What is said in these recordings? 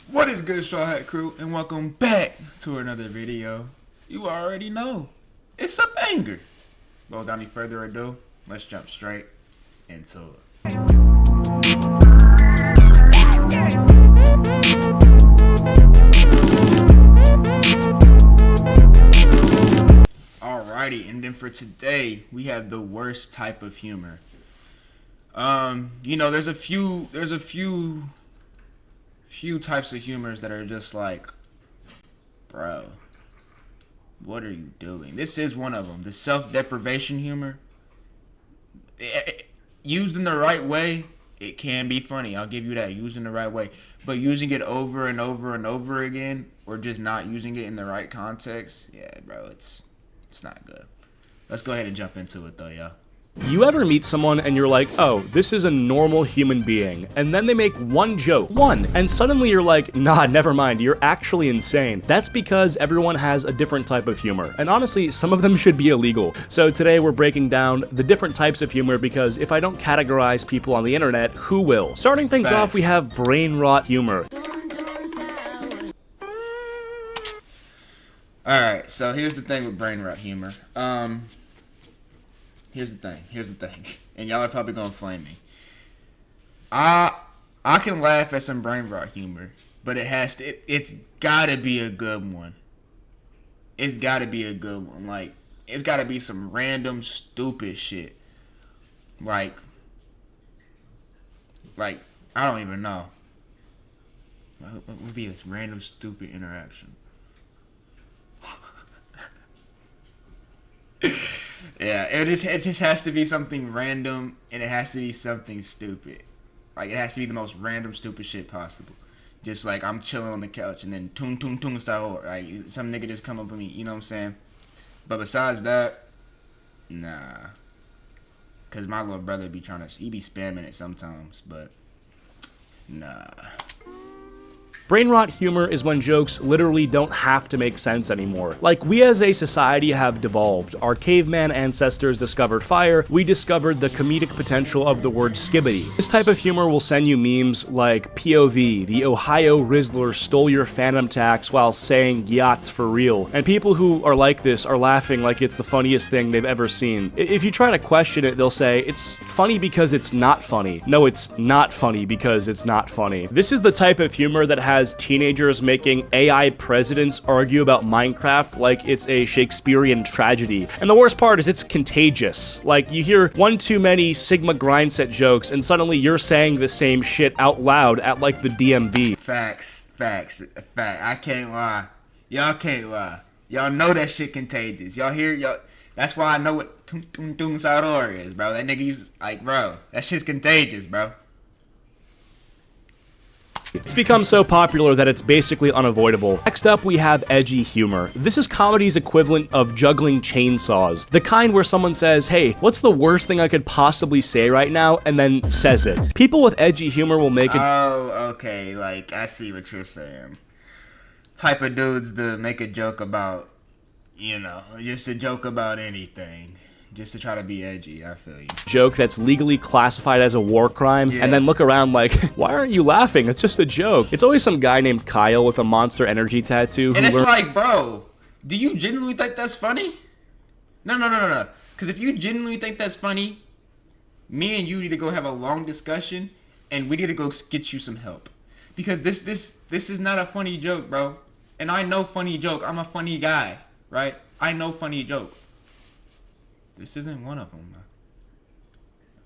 What is good, Straw Hat Crew, and welcome back to another video. You already know, it's a banger. But without any further ado, let's jump straight into it. Alrighty, and then for today, we have the worst type of humor. There's a few types of humors that are just like, bro, what are you doing? This is one of them. The self-deprivation humor. Used in the right way, it can be funny. I'll give you that. Used in the right way. But using it over and over and over again, or just not using it in the right context, yeah, bro, it's not good. Let's go ahead and jump into it, though, y'all. You ever meet someone and you're like, oh, this is a normal human being, and then they make one joke, and suddenly you're like, nah, never mind, you're actually insane. That's because everyone has a different type of humor, and honestly, some of them should be illegal. So today we're breaking down the different types of humor, because if I don't categorize people on the internet, who will? Starting things off, we have brain rot humor. Alright, so here's the thing with brain rot humor. Here's the thing, and y'all are probably gonna flame me. I can laugh at some brain rot humor, but it's gotta be a good one. It's gotta be a good one. Like, it's gotta be some random stupid shit. Like I don't even know. What would be this random stupid interaction? Yeah, it just has to be something random, and it has to be something stupid. Like, it has to be the most random stupid shit possible. Just like, I'm chilling on the couch, and then tung tung tung style, like some nigga just come up with me, you know what I'm saying? But besides that, nah. Cause my little brother be he be spamming it sometimes, but nah. Brain rot humor is when jokes literally don't have to make sense anymore. Like, we as a society have devolved. Our caveman ancestors discovered fire, we discovered the comedic potential of the word skibbity. This type of humor will send you memes like POV, the Ohio Rizzler stole your phantom tax while saying yacht for real. And people who are like this are laughing like it's the funniest thing they've ever seen. If you try to question it, they'll say, it's funny because it's not funny. No, it's not funny because it's not funny. This is the type of humor that has teenagers making AI presidents argue about Minecraft like it's a Shakespearean tragedy. And the worst part is it's contagious. Like, you hear one too many Sigma grindset jokes and suddenly you're saying the same shit out loud at like the DMV. Facts. I can't lie. Y'all can't lie. Y'all know that shit contagious. Y'all. That's why I know what tung tung tung Sador is, bro. That nigga used, like, bro, that shit's contagious, bro. It's become so popular that it's basically unavoidable. Next up, we have edgy humor. This is comedy's equivalent of juggling chainsaws. The kind where someone says, hey, what's the worst thing I could possibly say right now, and then says it. People with edgy humor will make it— oh, okay, like, I see what you're saying. Type of dudes to make a joke about, just a joke about anything. Just to try to be edgy, I feel you. Joke that's legally classified as a war crime, and then look around like, why aren't you laughing? It's just a joke. It's always some guy named Kyle with a Monster Energy tattoo. And it's like, bro, do you genuinely think that's funny? No. Because if you genuinely think that's funny, me and you need to go have a long discussion, and we need to go get you some help. Because this is not a funny joke, bro. And I know funny joke. I'm a funny guy, right? I know funny joke. This isn't one of them.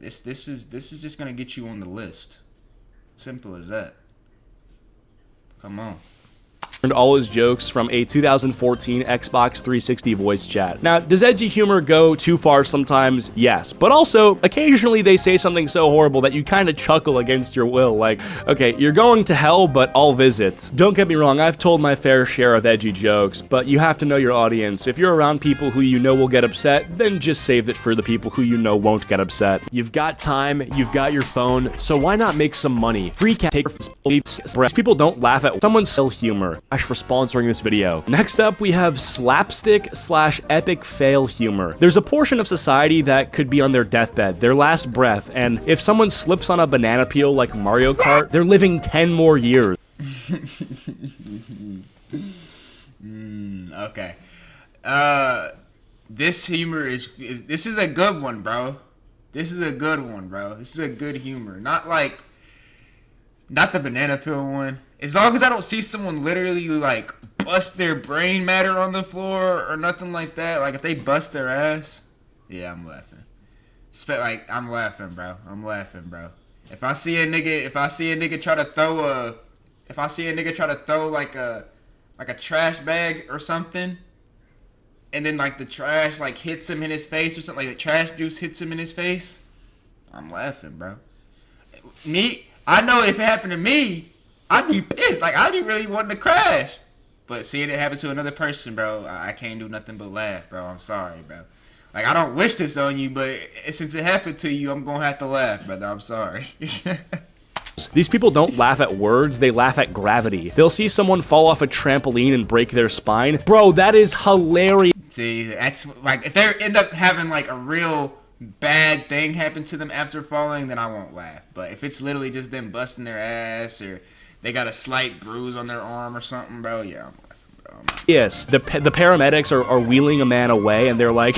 This is just gonna get you on the list. Simple as that. Come on. And all his jokes from a 2014 Xbox 360 voice chat. Now, does edgy humor go too far sometimes? Yes. But also, occasionally they say something so horrible that you kind of chuckle against your will. Like, okay, you're going to hell, but I'll visit. Don't get me wrong, I've told my fair share of edgy jokes, but you have to know your audience. If you're around people who you know will get upset, then just save it for the people who you know won't get upset. You've got time, you've got your phone, so why not make some money? Free cash. People don't laugh at someone's ill humor. For sponsoring this video. Next up, we have slapstick/epic fail humor. There's a portion of society that could be on their deathbed, their last breath, and if someone slips on a banana peel like Mario Kart, they're living 10 more years. Okay. This humor is this is a good one, bro. This is a good one, bro. This is a good humor. Not the banana peel one. As long as I don't see someone literally like bust their brain matter on the floor or nothing like that. Like if they bust their ass, yeah, I'm laughing. Like I'm laughing, bro. I'm laughing, bro. If I see a nigga try to throw like a trash bag or something, and then like the trash like hits him in his face or something, like the trash juice hits him in his face, I'm laughing, bro. I know if it happened to me, I'd be pissed. Like I'd be really wanting to crash. But seeing it happen to another person, bro, I can't do nothing but laugh, bro. I'm sorry, bro. Like I don't wish this on you, but since it happened to you, I'm gonna have to laugh, brother. I'm sorry. These people don't laugh at words, they laugh at gravity. They'll see someone fall off a trampoline and break their spine. Bro, that is hilarious. See, that's like if they end up having like a real bad thing happen to them after falling, then I won't laugh. But if it's literally just them busting their ass or they got a slight bruise on their arm or something, bro, yeah, I'm laughing, bro. Yes, the paramedics are wheeling a man away and they're like,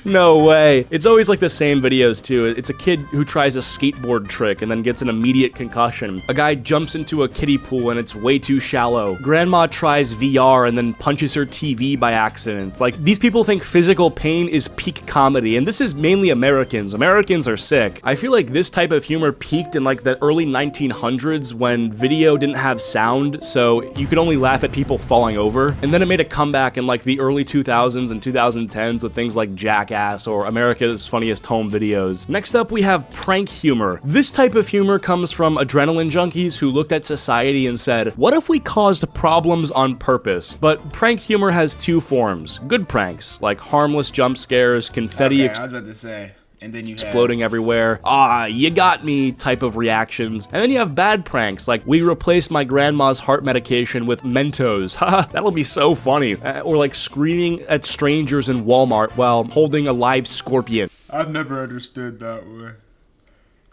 no way. It's always like the same videos too. It's a kid who tries a skateboard trick and then gets an immediate concussion. A guy jumps into a kiddie pool and it's way too shallow. Grandma tries VR and then punches her TV by accident. Like, these people think physical pain is peak comedy, and this is mainly Americans. Americans are sick. I feel like this type of humor peaked in like the early 1900s when video didn't have sound, so you could only laugh at people falling over. And then it made a comeback in like the early 2000s and 2010s with things like Jackass or America's Funniest Home Videos. Next up, we have prank humor. This type of humor comes from adrenaline junkies who looked at society and said, what if we caused problems on purpose? But prank humor has two forms. Good pranks, like harmless jump scares, confetti Okay, I was about to say. And then you exploding everywhere, ah, you got me type of reactions. And then you have bad pranks, like we replaced my grandma's heart medication with Mentos. Haha, that'll be so funny. Or like screaming at strangers in Walmart while holding a live scorpion. I've never understood that way.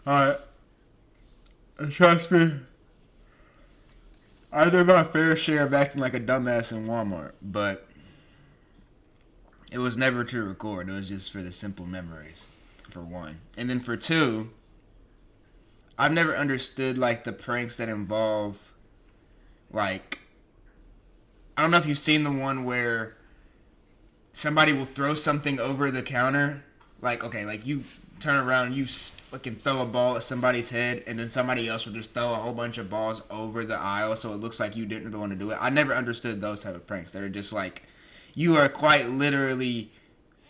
Alright. Trust me. I did my fair share of acting like a dumbass in Walmart, but it was never to record. It was just for the simple memories. For one. And then for two, I've never understood like the pranks that involve like, I don't know if you've seen the one where somebody will throw something over the counter. Like, okay, like you turn around and you fucking throw a ball at somebody's head, and then somebody else will just throw a whole bunch of balls over the aisle so it looks like you didn't want to do it. I never understood those type of pranks. They're just like, you are quite literally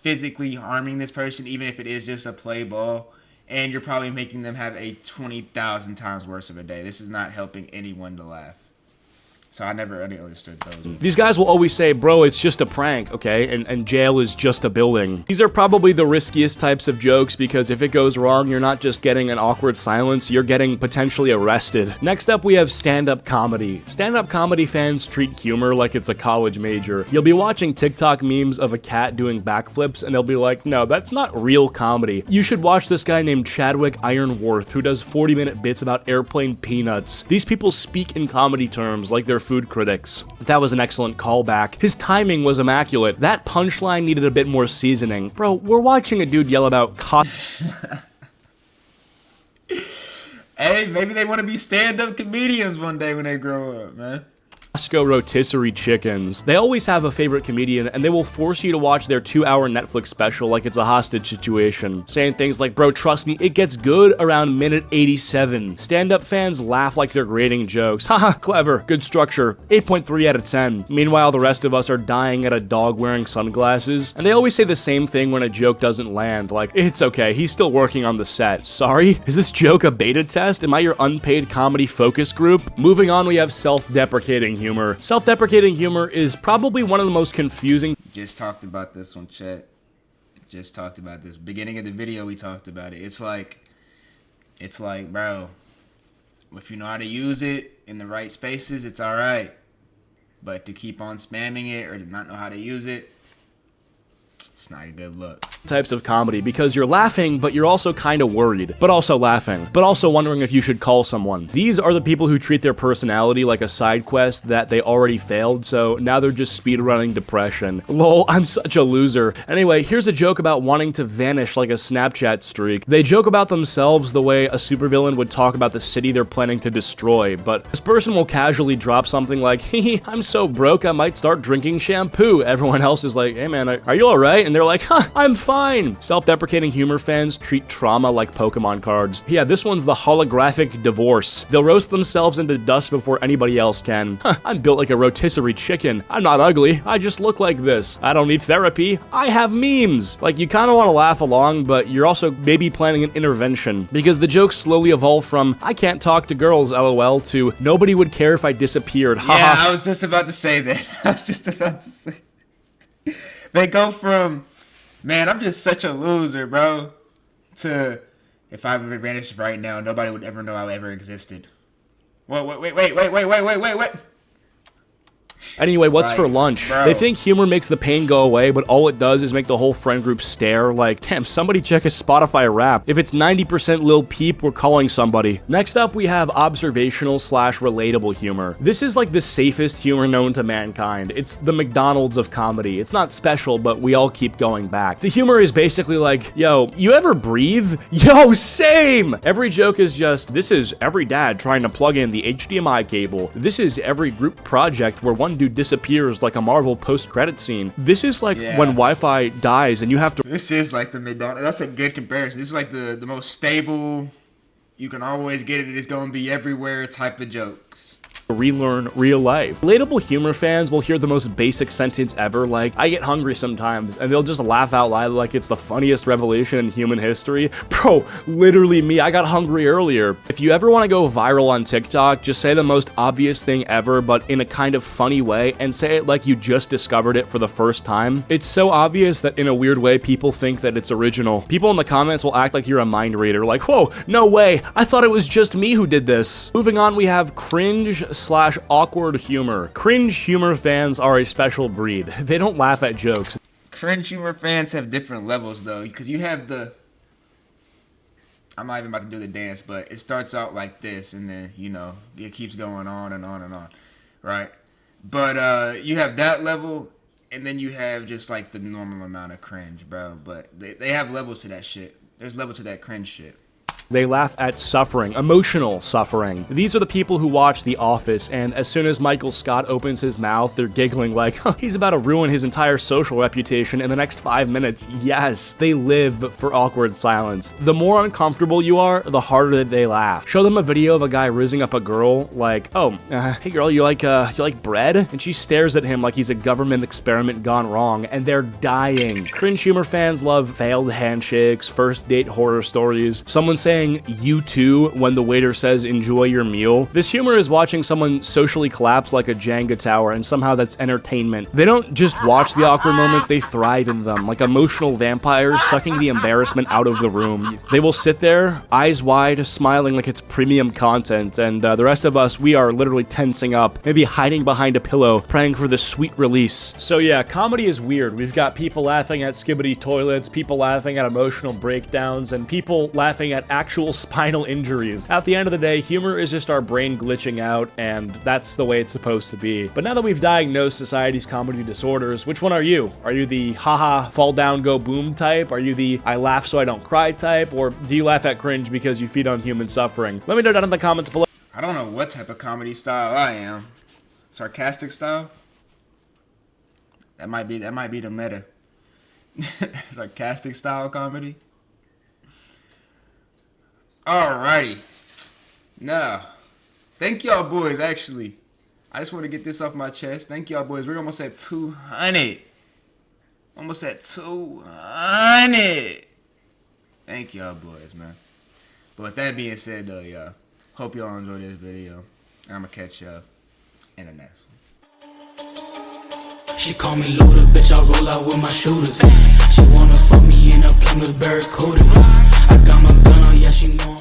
physically harming this person, even if it is just a play ball, and you're probably making them have a 20,000 times worse of a day. This is not helping anyone to laugh. So I never really understood those. These guys will always say, bro, it's just a prank, okay? And jail is just a building. These are probably the riskiest types of jokes because if it goes wrong, you're not just getting an awkward silence, you're getting potentially arrested. Next up, we have stand-up comedy. Stand-up comedy fans treat humor like it's a college major. You'll be watching TikTok memes of a cat doing backflips and they'll be like, no, that's not real comedy. You should watch this guy named Chadwick Ironworth who does 40-minute bits about airplane peanuts. These people speak in comedy terms like they're food critics. That was an excellent callback. His timing was immaculate. That punchline needed a bit more seasoning. Bro, we're watching a dude yell about Hey, maybe they want to be stand-up comedians one day when they grow up, man. Costco rotisserie chickens. They always have a favorite comedian and they will force you to watch their 2-hour Netflix special like it's a hostage situation. Saying things like, bro, trust me, it gets good around minute 87. Stand-up fans laugh like they're grading jokes. Haha, clever, good structure, 8.3 out of 10. Meanwhile, the rest of us are dying at a dog wearing sunglasses. And they always say the same thing when a joke doesn't land, like, it's okay, he's still working on the set. Sorry? Is this joke a beta test? Am I your unpaid comedy focus group? Moving on, we have self-deprecating humor. Self-deprecating humor is probably one of the most confusing. Just talked about this one, chat. Just talked about this. Beginning of the video, we talked about it. It's like, bro, if you know how to use it in the right spaces, it's alright. But to keep on spamming it or to not know how to use it, It's not a good look. Types of comedy, because you're laughing, but you're also kind of worried, but also laughing, but also wondering if you should call someone. These are the people who treat their personality like a side quest that they already failed, so now they're just speedrunning depression. Lol, I'm such a loser. Anyway, here's a joke about wanting to vanish like a Snapchat streak. They joke about themselves the way a supervillain would talk about the city they're planning to destroy, but this person will casually drop something like, hee, I'm so broke I might start drinking shampoo. Everyone else is like, hey man, are you alright? And they're like, huh, I'm fine. Self-deprecating humor fans treat trauma like Pokemon cards. Yeah, this one's the holographic divorce. They'll roast themselves into dust before anybody else can. Huh, I'm built like a rotisserie chicken. I'm not ugly, I just look like this. I don't need therapy, I have memes. Like, you kind of want to laugh along, but you're also maybe planning an intervention, because the jokes slowly evolve from, I can't talk to girls, lol, to nobody would care if I disappeared, haha. Yeah, I was just about to say that. I was just about to say. They go from, man, I'm just such a loser, bro, to, if I vanished right now, nobody would ever know I ever existed. Wait. Anyway, what's for Right, lunch? bro. They think humor makes the pain go away, but all it does is make the whole friend group stare like, damn, somebody check his Spotify rap. If it's 90% Lil Peep, we're calling somebody. Next up, we have observational / relatable humor. This is like the safest humor known to mankind. It's the McDonald's of comedy. It's not special, but we all keep going back. The humor is basically like, yo, you ever breathe? Yo, same! Every joke is just, this is every dad trying to plug in the HDMI cable. This is every group project where one dude disappears like a Marvel post-credit scene. This is like Yeah. when Wi-Fi dies and you have to This is like the McDonald's. That's a good comparison. This is like the most stable, you can always get it, it's going to be everywhere type of jokes. relearn real life. Relatable humor fans will hear the most basic sentence ever, like, I get hungry sometimes, and they'll just laugh out loud like it's the funniest revelation in human history. Bro, literally me, I got hungry earlier. If you ever want to go viral on TikTok, just say the most obvious thing ever, but in a kind of funny way, and say it like you just discovered it for the first time. It's so obvious that in a weird way, people think that it's original. People in the comments will act like you're a mind reader, like, whoa, no way, I thought it was just me who did this. Moving on, we have cringe / awkward humor. Cringe humor fans are a special breed. They don't laugh at jokes. Cringe humor fans have different levels though, because you have the, I'm not even about to do the dance, but it starts out like this, and then, you know, it keeps going on and on and on, right? But you have that level, and then you have just like the normal amount of cringe, bro. But they have levels to that shit. There's levels to that cringe shit. They laugh at suffering, emotional suffering. These are the people who watch The Office, and as soon as Michael Scott opens his mouth, they're giggling like, huh, he's about to ruin his entire social reputation in the next 5 minutes. Yes, they live for awkward silence. The more uncomfortable you are, the harder they laugh. Show them a video of a guy rizzing up a girl, like, oh, hey girl, you like bread? And she stares at him like he's a government experiment gone wrong, and they're dying. Cringe humor fans love failed handshakes, first date horror stories, someone saying you too when the waiter says enjoy your meal. This humor is watching someone socially collapse like a Jenga tower, and somehow that's entertainment. They don't just watch the awkward moments, they thrive in them, like emotional vampires sucking the embarrassment out of the room. They will sit there, eyes wide, smiling like it's premium content, and the rest of us, we are literally tensing up, maybe hiding behind a pillow, praying for the sweet release. So yeah, comedy is weird. We've got people laughing at skibbity toilets, people laughing at emotional breakdowns, and people laughing at actual spinal injuries. At the end of the day, humor is just our brain glitching out, and that's the way it's supposed to be. But now that we've diagnosed society's comedy disorders, which one are you? Are you the haha, fall down, go boom type? Are you the I laugh so I don't cry type? Or do you laugh at cringe because you feed on human suffering? Let me know down in the comments below. I don't know what type of comedy style I am. Sarcastic style? That might be the meta. Sarcastic style comedy? Alrighty. Now, thank y'all boys, actually. I just want to get this off my chest. Thank y'all boys. We're almost at 200. Almost at 200. Thank y'all boys, man. But with that being said, though, y'all, hope y'all enjoyed this video. And I'm going to catch y'all in the next one. She call me Luda, bitch, I roll out with my shooters. She wanna fuck me in a Plymouth Barracuda. I got my gun on, yeah, she know I'm